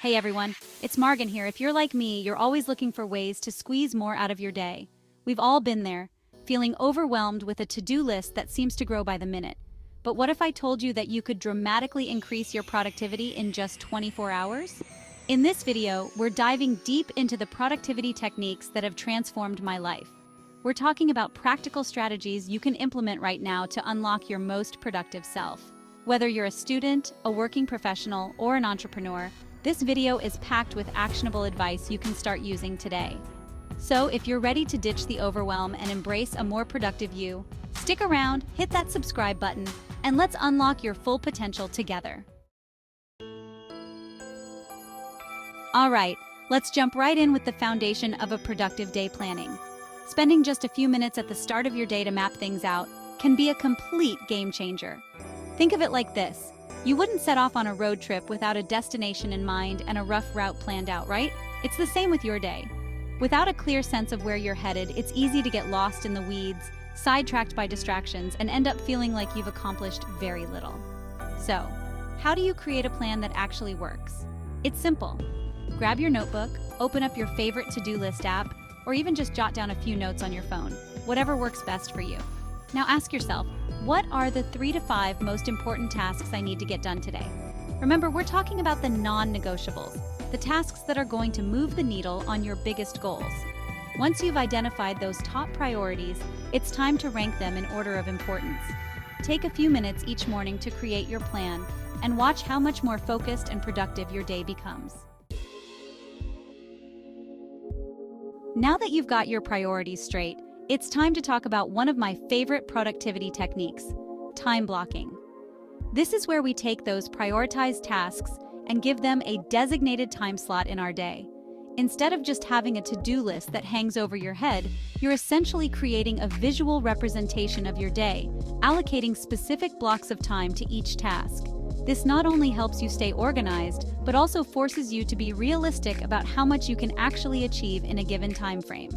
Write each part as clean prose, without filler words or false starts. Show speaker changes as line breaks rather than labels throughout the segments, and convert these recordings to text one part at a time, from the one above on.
Hey everyone, it's Morgan here. If you're like me, you're always looking for ways to squeeze more out of your day. We've all been there, feeling overwhelmed with a to-do list that seems to grow by the minute. But what if I told you that you could dramatically increase your productivity in just 24 hours? In this video, we're diving deep into the productivity techniques that have transformed my life. We're talking about practical strategies you can implement right now to unlock your most productive self. Whether you're a student, a working professional, or an entrepreneur, this video is packed with actionable advice you can start using today. So if you're ready to ditch the overwhelm and embrace a more productive you, stick around, hit that subscribe button, and let's unlock your full potential together. All right, let's jump right in with the foundation of a productive day planning. Spending just a few minutes at the start of your day to map things out can be a complete game changer. Think of it like this. You wouldn't set off on a road trip without a destination in mind and a rough route planned out, right? It's the same with your day. Without a clear sense of where you're headed, it's easy to get lost in the weeds, sidetracked by distractions, and end up feeling like you've accomplished very little. So, how do you create a plan that actually works? It's simple. Grab your notebook, open up your favorite to-do list app, or even just jot down a few notes on your phone, whatever works best for you. Now ask yourself, what are the 3 to 5 most important tasks I need to get done today? Remember, we're talking about the non-negotiables, the tasks that are going to move the needle on your biggest goals. Once you've identified those top priorities, it's time to rank them in order of importance. Take a few minutes each morning to create your plan and watch how much more focused and productive your day becomes. Now that you've got your priorities straight, it's time to talk about one of my favorite productivity techniques, time blocking. This is where we take those prioritized tasks and give them a designated time slot in our day. Instead of just having a to-do list that hangs over your head, you're essentially creating a visual representation of your day, allocating specific blocks of time to each task. This not only helps you stay organized, but also forces you to be realistic about how much you can actually achieve in a given time frame.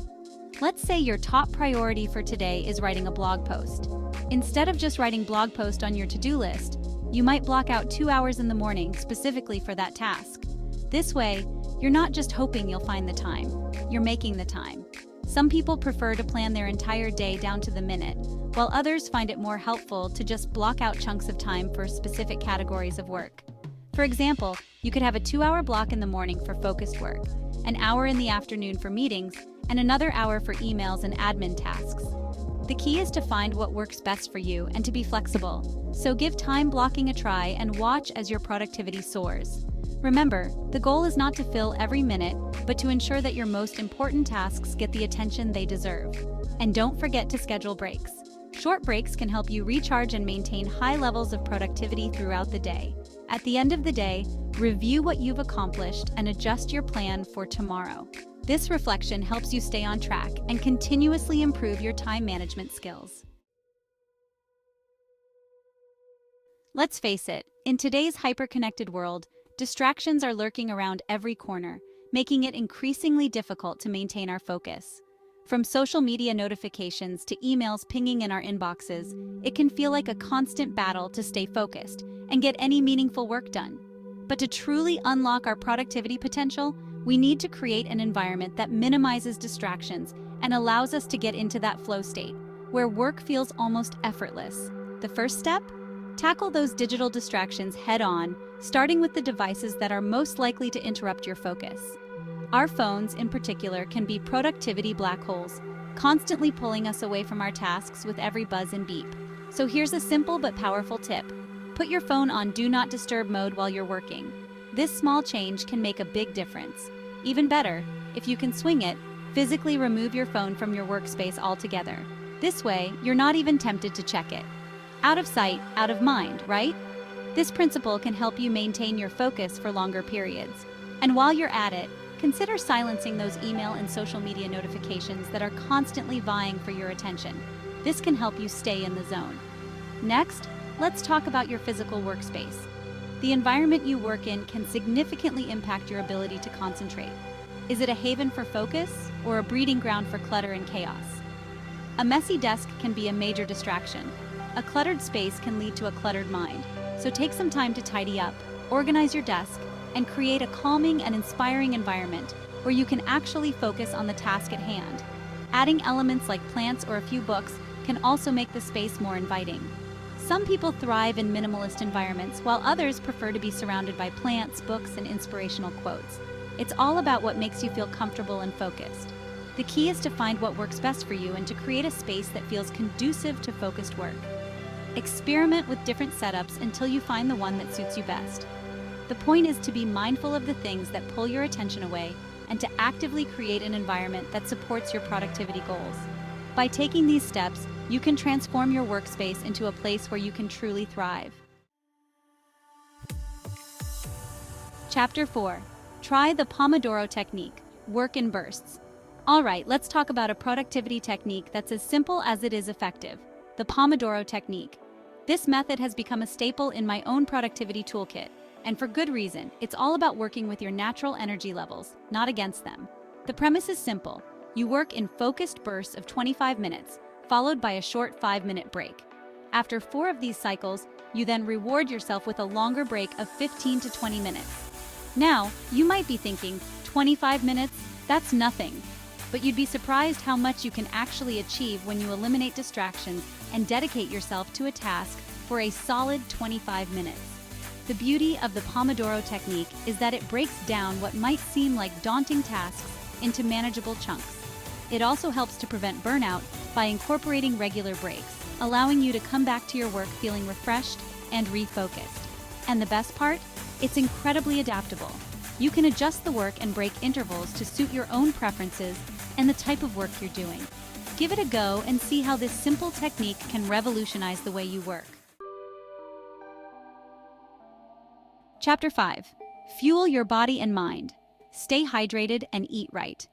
Let's say your top priority for today is writing a blog post. Instead of just writing blog post on your to-do list, you might block out 2 hours in the morning specifically for that task. This way, you're not just hoping you'll find the time, you're making the time. Some people prefer to plan their entire day down to the minute, while others find it more helpful to just block out chunks of time for specific categories of work. For example, you could have a 2-hour block in the morning for focused work, an hour in the afternoon for meetings, and another hour for emails and admin tasks. The key is to find what works best for you and to be flexible. So give time blocking a try and watch as your productivity soars. Remember, the goal is not to fill every minute, but to ensure that your most important tasks get the attention they deserve. And don't forget to schedule breaks. Short breaks can help you recharge and maintain high levels of productivity throughout the day. At the end of the day, review what you've accomplished and adjust your plan for tomorrow. This reflection helps you stay on track and continuously improve your time management skills. Let's face it, in today's hyper-connected world, distractions are lurking around every corner, making it increasingly difficult to maintain our focus. From social media notifications to emails pinging in our inboxes, it can feel like a constant battle to stay focused and get any meaningful work done. But to truly unlock our productivity potential, we need to create an environment that minimizes distractions and allows us to get into that flow state, where work feels almost effortless. The first step? Tackle those digital distractions head-on, starting with the devices that are most likely to interrupt your focus. Our phones, in particular, can be productivity black holes, constantly pulling us away from our tasks with every buzz and beep. So here's a simple but powerful tip. Put your phone on Do Not Disturb mode while you're working. This small change can make a big difference. Even better, if you can swing it, physically remove your phone from your workspace altogether. This way, you're not even tempted to check it. Out of sight, out of mind, right? This principle can help you maintain your focus for longer periods. And while you're at it, consider silencing those email and social media notifications that are constantly vying for your attention. This can help you stay in the zone. Next, let's talk about your physical workspace. The environment you work in can significantly impact your ability to concentrate. Is it a haven for focus or a breeding ground for clutter and chaos? A messy desk can be a major distraction. A cluttered space can lead to a cluttered mind. So take some time to tidy up, organize your desk, and create a calming and inspiring environment where you can actually focus on the task at hand. Adding elements like plants or a few books can also make the space more inviting. Some people thrive in minimalist environments, while others prefer to be surrounded by plants, books, and inspirational quotes. It's all about what makes you feel comfortable and focused. The key is to find what works best for you and to create a space that feels conducive to focused work. Experiment with different setups until you find the one that suits you best. The point is to be mindful of the things that pull your attention away and to actively create an environment that supports your productivity goals. By taking these steps, you can transform your workspace into a place where you can truly thrive. Chapter 4. Try the Pomodoro Technique. Work in bursts. All right, let's talk about a productivity technique that's as simple as it is effective. The Pomodoro Technique. This method has become a staple in my own productivity toolkit, and for good reason. It's all about working with your natural energy levels, not against them. The premise is simple. You work in focused bursts of 25 minutes, followed by a short 5-minute break. After 4 of these cycles, you then reward yourself with a longer break of 15 to 20 minutes. Now, you might be thinking, 25 minutes? That's nothing. But you'd be surprised how much you can actually achieve when you eliminate distractions and dedicate yourself to a task for a solid 25 minutes. The beauty of the Pomodoro Technique is that it breaks down what might seem like daunting tasks into manageable chunks. It also helps to prevent burnout by incorporating regular breaks, allowing you to come back to your work feeling refreshed and refocused. And the best part? It's incredibly adaptable. You can adjust the work and break intervals to suit your own preferences and the type of work you're doing. Give it a go and see how this simple technique can revolutionize the way you work. Chapter 5. Fuel your body and mind. Stay hydrated and eat right.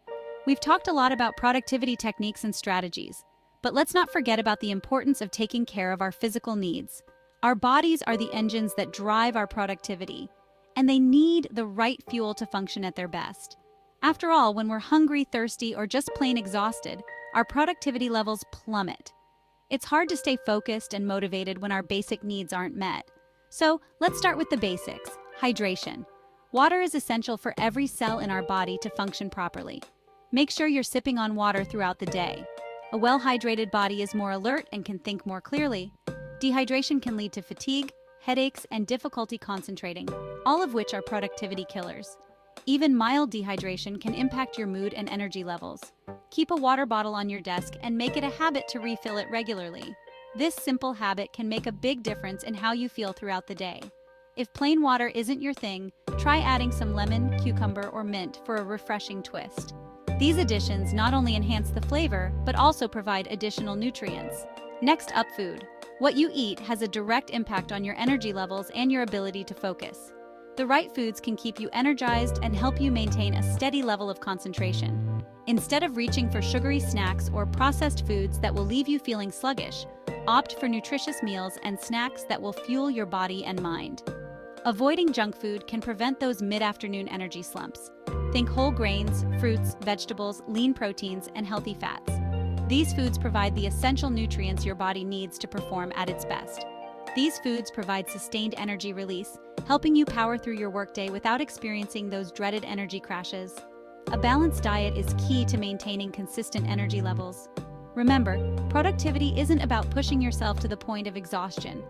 We've talked a lot about productivity techniques and strategies, but let's not forget about the importance of taking care of our physical needs. Our bodies are the engines that drive our productivity, and they need the right fuel to function at their best. After all, when we're hungry, thirsty, or just plain exhausted, our productivity levels plummet. It's hard to stay focused and motivated when our basic needs aren't met. So let's start with the basics. Hydration. Water is essential for every cell in our body to function properly. Make sure you're sipping on water throughout the day. A well-hydrated body is more alert and can think more clearly. Dehydration can lead to fatigue, headaches, and difficulty concentrating, all of which are productivity killers. Even mild dehydration can impact your mood and energy levels. Keep a water bottle on your desk and make it a habit to refill it regularly. This simple habit can make a big difference in how you feel throughout the day. If plain water isn't your thing, try adding some lemon, cucumber, or mint for a refreshing twist. These additions not only enhance the flavor, but also provide additional nutrients. Next up, food. What you eat has a direct impact on your energy levels and your ability to focus. The right foods can keep you energized and help you maintain a steady level of concentration. Instead of reaching for sugary snacks or processed foods that will leave you feeling sluggish, opt for nutritious meals and snacks that will fuel your body and mind. Avoiding junk food can prevent those mid-afternoon energy slumps. Think whole grains, fruits, vegetables, lean proteins, and healthy fats. These foods provide the essential nutrients your body needs to perform at its best. These foods provide sustained energy release, helping you power through your workday without experiencing those dreaded energy crashes. A balanced diet is key to maintaining consistent energy levels. Remember, productivity isn't about pushing yourself to the point of exhaustion.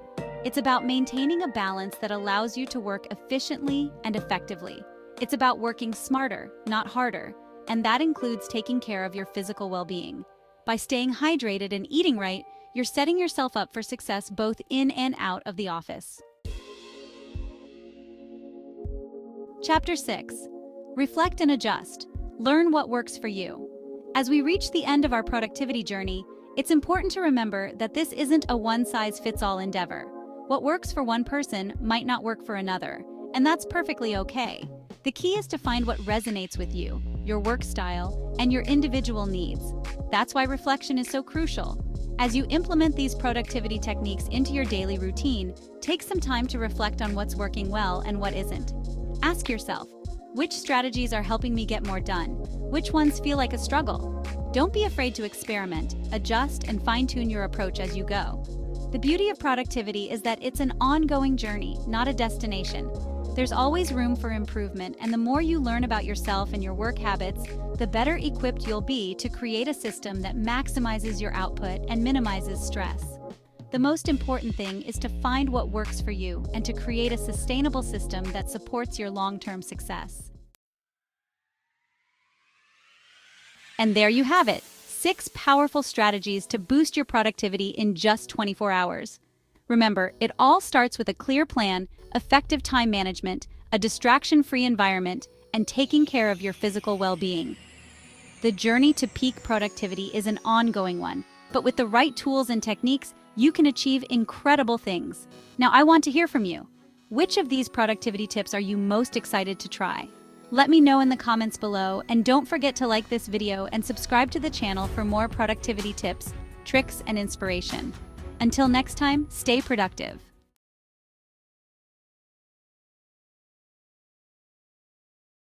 It's about maintaining a balance that allows you to work efficiently and effectively. It's about working smarter, not harder, and that includes taking care of your physical well-being. By staying hydrated and eating right, you're setting yourself up for success both in and out of the office. Chapter 6. Reflect and adjust. Learn what works for you. As we reach the end of our productivity journey, it's important to remember that this isn't a one-size-fits-all endeavor. What works for one person might not work for another, and that's perfectly okay. The key is to find what resonates with you, your work style, and your individual needs. That's why reflection is so crucial. As you implement these productivity techniques into your daily routine, take some time to reflect on what's working well and what isn't. Ask yourself, which strategies are helping me get more done? Which ones feel like a struggle? Don't be afraid to experiment, adjust, and fine-tune your approach as you go. The beauty of productivity is that it's an ongoing journey, not a destination. There's always room for improvement, and the more you learn about yourself and your work habits, the better equipped you'll be to create a system that maximizes your output and minimizes stress. The most important thing is to find what works for you and to create a sustainable system that supports your long-term success. And there you have it, 6 powerful strategies to boost your productivity in just 24 hours. Remember, it all starts with a clear plan, effective time management, a distraction-free environment, and taking care of your physical well-being. The journey to peak productivity is an ongoing one, but with the right tools and techniques, you can achieve incredible things. Now, I want to hear from you. Which of these productivity tips are you most excited to try? Let me know in the comments below, and don't forget to like this video and subscribe to the channel for more productivity tips, tricks, and inspiration. Until next time, stay productive.